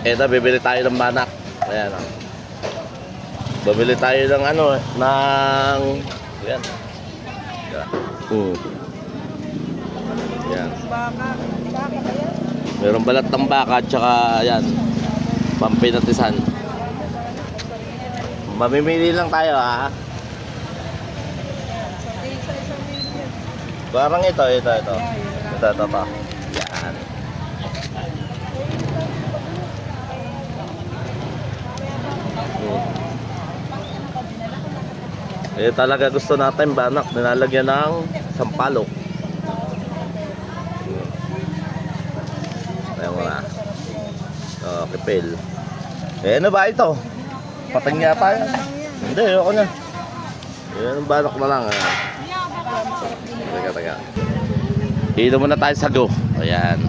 Eto, bibili tayo ng banak. Ayan o. Bibili tayo ng ano, ng... Ayan. Ayan. Meron balat ng baka at saka, ayan, pampinatisan. Mamimili lang tayo, ha? Parang ito. Ito. Yan. Eh talaga gusto natin banak, nilalagyan ng sampalok. Ayan mo na. Oh, kipil. Eh ano ba ito? Pating yata yan. Hindi, ayoko na. Yan ang banak na lang. Teka. Dito muna tayo sa go. Ayan.